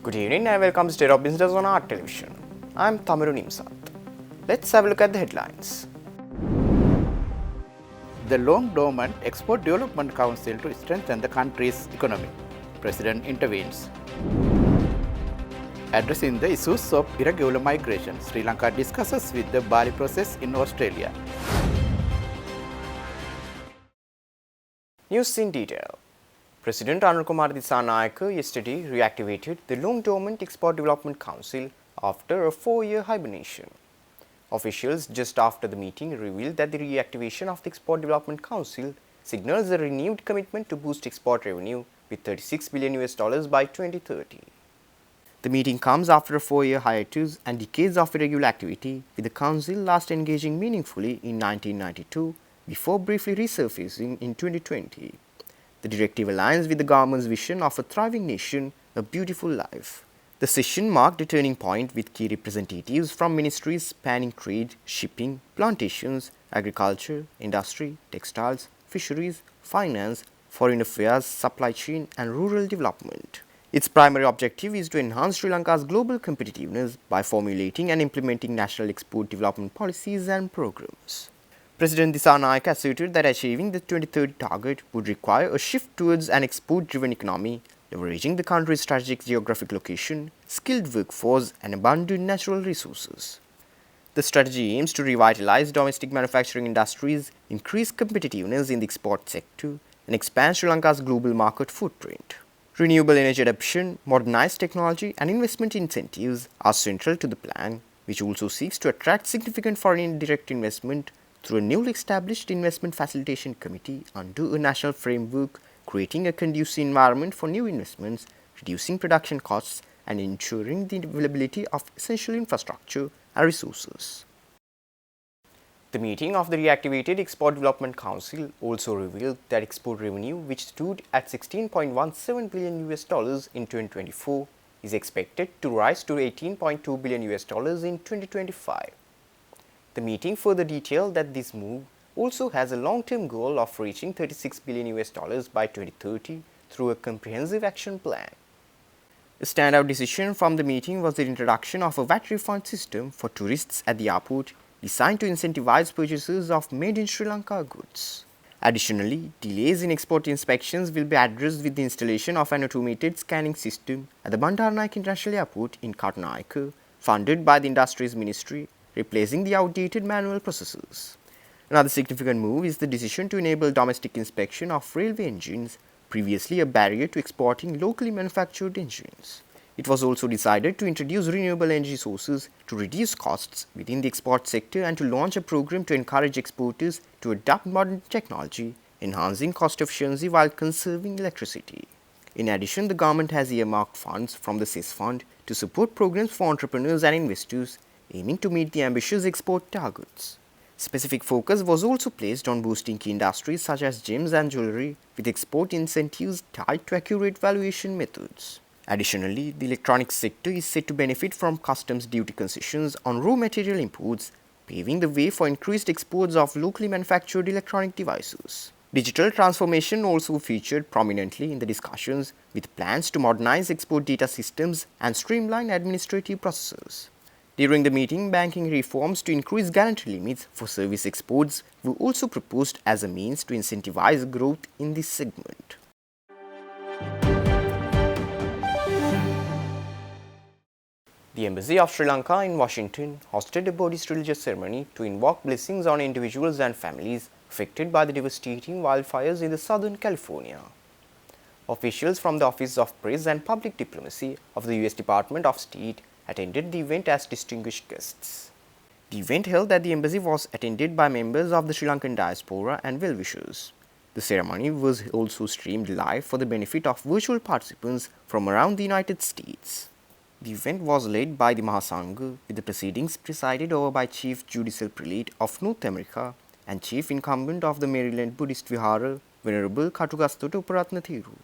Good evening and welcome to State of Business on Art Television. I'm Tamiru Nimsat. Let's have a look at the headlines. The long-dormant Export Development Council to strengthen the country's economy. President intervenes. Addressing the issues of irregular migration, Sri Lanka discusses with the Bali process in Australia. News in detail. President Anurukumar Dissanayake yesterday reactivated the long-dormant Export Development Council after a 4-year hibernation. Officials just after the meeting revealed that the reactivation of the Export Development Council signals a renewed commitment to boost export revenue with $36 billion by 2030. The meeting comes after a 4-year hiatus and decades of irregular activity, with the Council last engaging meaningfully in 1992 before briefly resurfacing in 2020. The directive aligns with the government's vision of a thriving nation, a beautiful life. The session marked a turning point with key representatives from ministries spanning trade, shipping, plantations, agriculture, industry, textiles, fisheries, finance, foreign affairs, supply chain, and rural development. Its primary objective is to enhance Sri Lanka's global competitiveness by formulating and implementing national export development policies and programs. President Dissanayake asserted that achieving the 2030 target would require a shift towards an export-driven economy, leveraging the country's strategic geographic location, skilled workforce, and abundant natural resources. The strategy aims to revitalize domestic manufacturing industries, increase competitiveness in the export sector, and expand Sri Lanka's global market footprint. Renewable energy adoption, modernized technology, and investment incentives are central to the plan, which also seeks to attract significant foreign direct investment through a newly established Investment Facilitation Committee under a national framework, creating a conducive environment for new investments, reducing production costs, and ensuring the availability of essential infrastructure and resources. The meeting of the reactivated Export Development Council also revealed that export revenue, which stood at $16.17 billion in 2024, is expected to rise to $18.2 billion in 2025. The meeting further detailed that this move also has a long-term goal of reaching $36 billion by 2030 through a comprehensive action plan. A standout decision from the meeting was the introduction of a VAT refund system for tourists at the airport designed to incentivize purchases of made in Sri Lanka goods. Additionally, delays in export inspections will be addressed with the installation of an automated scanning system at the Bandaranaike International Airport in Katanaika, funded by the Industries Ministry, replacing the outdated manual processes. Another significant move is the decision to enable domestic inspection of railway engines, previously a barrier to exporting locally manufactured engines. It was also decided to introduce renewable energy sources to reduce costs within the export sector and to launch a program to encourage exporters to adopt modern technology, enhancing cost efficiency while conserving electricity. In addition, the government has earmarked funds from the CES Fund to support programs for entrepreneurs and investors, aiming to meet the ambitious export targets. Specific focus was also placed on boosting key industries such as gems and jewelry, with export incentives tied to accurate valuation methods. Additionally, the electronics sector is set to benefit from customs duty concessions on raw material imports, paving the way for increased exports of locally manufactured electronic devices. Digital transformation also featured prominently in the discussions, with plans to modernize export data systems and streamline administrative processes. During the meeting, banking reforms to increase guarantee limits for service exports were also proposed as a means to incentivize growth in this segment. The Embassy of Sri Lanka in Washington hosted a Buddhist religious ceremony to invoke blessings on individuals and families affected by the devastating wildfires in the Southern California. Officials from the Office of Press and Public Diplomacy of the U.S. Department of State attended the event as distinguished guests. The event held at the embassy was attended by members of the Sri Lankan diaspora and well-wishers. The ceremony was also streamed live for the benefit of virtual participants from around the United States. The event was led by the Mahasangha, with the proceedings presided over by Chief Judicial Prelate of North America and Chief Incumbent of the Maryland Buddhist Vihara, Venerable Katugastota Uparatna Thiru.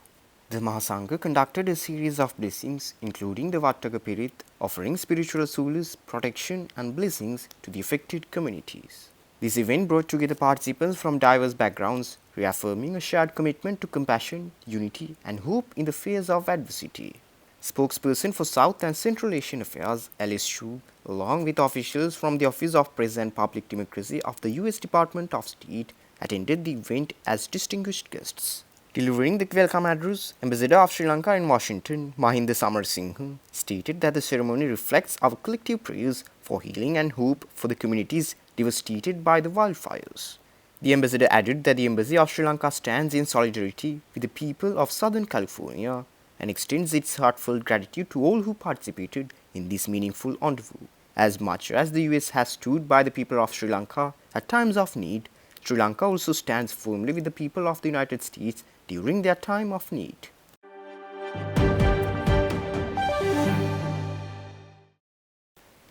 The Mahasangha conducted a series of blessings, including the Vattaka Pirit, offering spiritual solace, protection, and blessings to the affected communities. This event brought together participants from diverse backgrounds, reaffirming a shared commitment to compassion, unity, and hope in the face of adversity. Spokesperson for South and Central Asian Affairs, Alice Chu, along with officials from the Office of Press and Public Democracy of the U.S. Department of State, attended the event as distinguished guests. Delivering the welcome address, Ambassador of Sri Lanka in Washington, Mahinda Samarsinghe, stated that the ceremony reflects our collective prayers for healing and hope for the communities devastated by the wildfires. The ambassador added that the Embassy of Sri Lanka stands in solidarity with the people of Southern California and extends its heartfelt gratitude to all who participated in this meaningful rendezvous. As much as the US has stood by the people of Sri Lanka at times of need, Sri Lanka also stands firmly with the people of the United States during their time of need.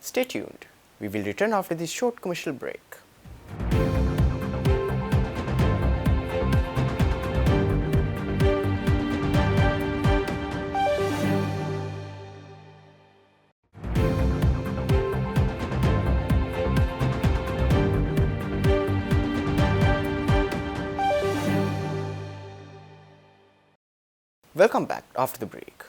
Stay tuned. We will return after this short commercial break. Welcome back after the break.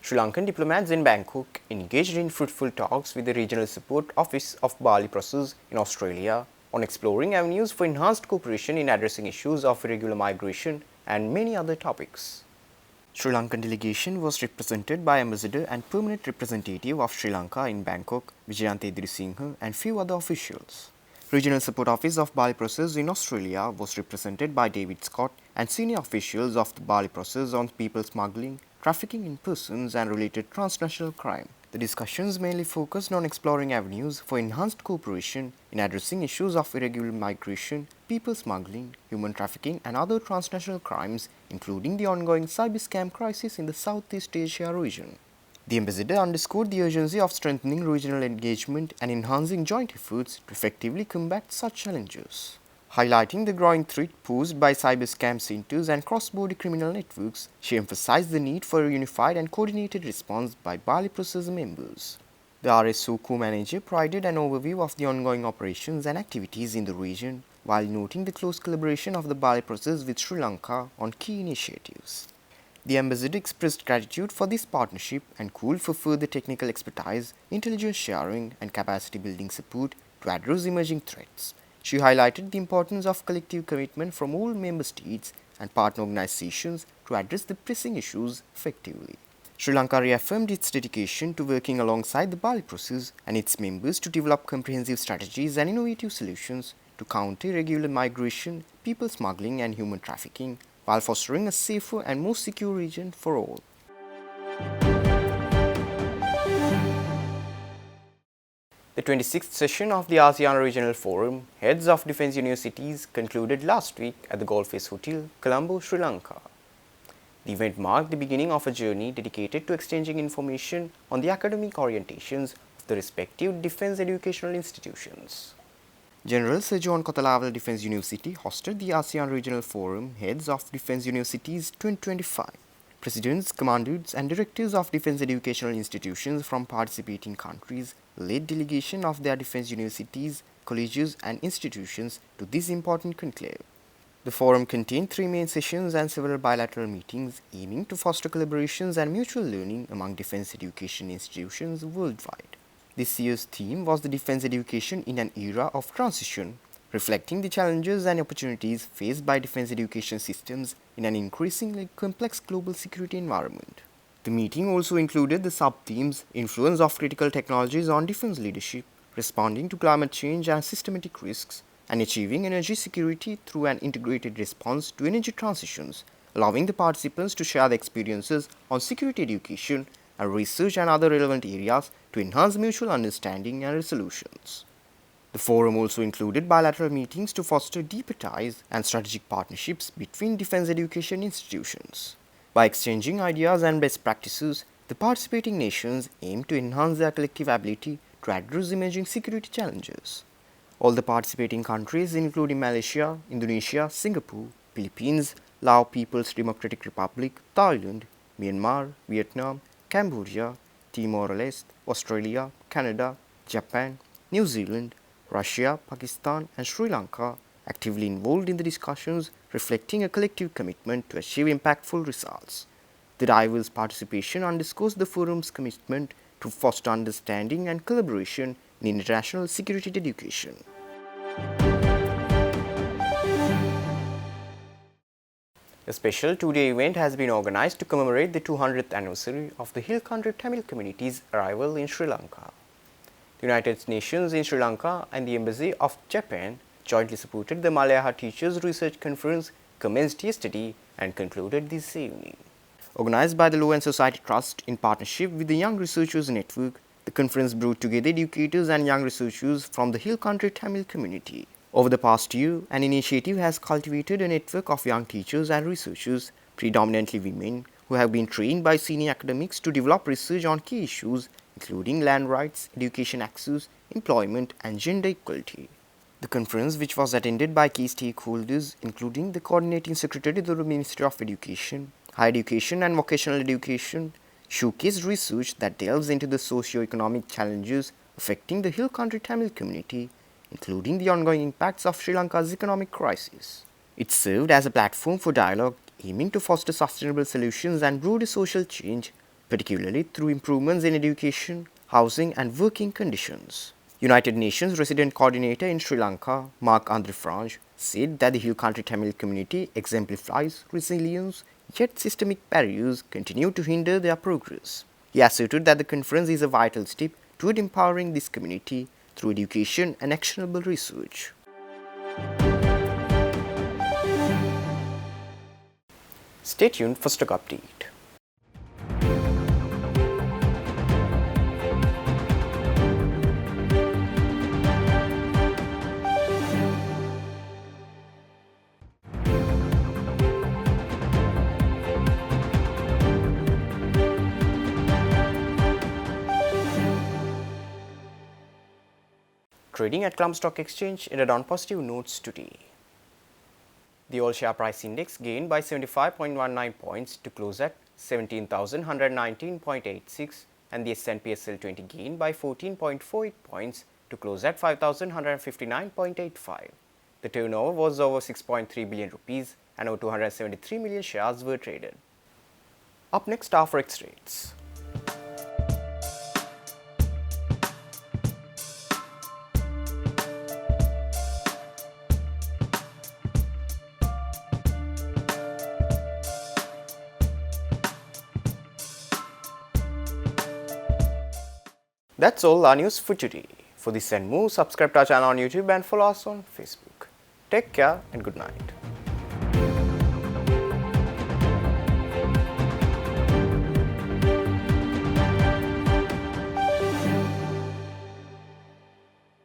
Sri Lankan diplomats in Bangkok engaged in fruitful talks with the Regional Support Office of Bali Process in Australia on exploring avenues for enhanced cooperation in addressing issues of irregular migration and many other topics. Sri Lankan delegation was represented by Ambassador and Permanent Representative of Sri Lanka in Bangkok, Vijayanta Edrisinghe, and few other officials. Regional Support Office of Bali Process in Australia was represented by David Scott and senior officials of the Bali Process on people smuggling, trafficking in persons and related transnational crime. The discussions mainly focused on exploring avenues for enhanced cooperation in addressing issues of irregular migration, people smuggling, human trafficking and other transnational crimes, including the ongoing cyber scam crisis in the Southeast Asia region. The ambassador underscored the urgency of strengthening regional engagement and enhancing joint efforts to effectively combat such challenges. Highlighting the growing threat posed by cyber scam centers and cross-border criminal networks, she emphasized the need for a unified and coordinated response by Bali Process members. The RSO co-manager provided an overview of the ongoing operations and activities in the region, while noting the close collaboration of the Bali Process with Sri Lanka on key initiatives. The ambassador expressed gratitude for this partnership and called for further technical expertise, intelligence sharing, and capacity building support to address emerging threats. She highlighted the importance of collective commitment from all member states and partner organizations to address the pressing issues effectively. Sri Lanka reaffirmed its dedication to working alongside the Bali Process and its members to develop comprehensive strategies and innovative solutions to counter irregular migration, people smuggling, and human trafficking, while fostering a safer and more secure region for all. The 26th session of the ASEAN Regional Forum, Heads of Defence Universities, concluded last week at the Golf-Face Hotel, Colombo, Sri Lanka. The event marked the beginning of a journey dedicated to exchanging information on the academic orientations of the respective defence educational institutions. General Sir John Kotalawala Defence University hosted the ASEAN Regional Forum Heads of Defence Universities 2025. Presidents, commanders and directors of defence educational institutions from participating countries led delegation of their defence universities, colleges and institutions to this important conclave. The forum contained 3 main sessions and several bilateral meetings aiming to foster collaborations and mutual learning among defence education institutions worldwide. This year's theme was the defence education in an era of transition, reflecting the challenges and opportunities faced by defence education systems in an increasingly complex global security environment. The meeting also included the sub-themes influence of critical technologies on defence leadership, responding to climate change and systematic risks, and achieving energy security through an integrated response to energy transitions, allowing the participants to share their experiences on security education and research and other relevant areas to enhance mutual understanding and resolutions. The forum also included bilateral meetings to foster deeper ties and strategic partnerships between defence education institutions. By exchanging ideas and best practices, the participating nations aim to enhance their collective ability to address emerging security challenges. All the participating countries, including Malaysia, Indonesia, Singapore, Philippines, Laos People's Democratic Republic, Thailand, Myanmar, Vietnam, Cambodia, Timor-Leste, Australia, Canada, Japan, New Zealand, Russia, Pakistan, and Sri Lanka, actively involved in the discussions, reflecting a collective commitment to achieve impactful results. The diverse participation underscores the forum's commitment to foster understanding and collaboration in international security education. A special two-day event has been organized to commemorate the 200th anniversary of the Hill Country Tamil community's arrival in Sri Lanka. The United Nations in Sri Lanka and the Embassy of Japan jointly supported the Malayaha Teachers Research Conference commenced yesterday and concluded this evening. Organized by the Law and Society Trust in partnership with the Young Researchers Network, the conference brought together educators and young researchers from the Hill Country Tamil community. Over the past year, an initiative has cultivated a network of young teachers and researchers, predominantly women, who have been trained by senior academics to develop research on key issues including land rights, education access, employment, and gender equality. The conference, which was attended by key stakeholders including the Coordinating Secretary of the Ministry of Education, Higher Education and Vocational Education, showcased research that delves into the socio-economic challenges affecting the Hill Country Tamil community, including the ongoing impacts of Sri Lanka's economic crisis. It served as a platform for dialogue aiming to foster sustainable solutions and broader social change, particularly through improvements in education, housing, and working conditions. United Nations Resident Coordinator in Sri Lanka, Mark Andrefrange, said that the Hill Country Tamil community exemplifies resilience, yet systemic barriers continue to hinder their progress. He asserted that the conference is a vital step toward empowering this community through education and actionable research. Stay tuned for stock update. Trading at Colombo Stock Exchange ended on positive notes today. The all share price index gained by 75.19 points to close at 17,119.86 and the S&P SL20 gained by 14.48 points to close at 5,159.85. The turnover was over 6.3 billion rupees and over 273 million shares were traded. Up next are forex rates. That's all our news for today. For this and more, subscribe to our channel on YouTube and follow us on Facebook. Take care and good night.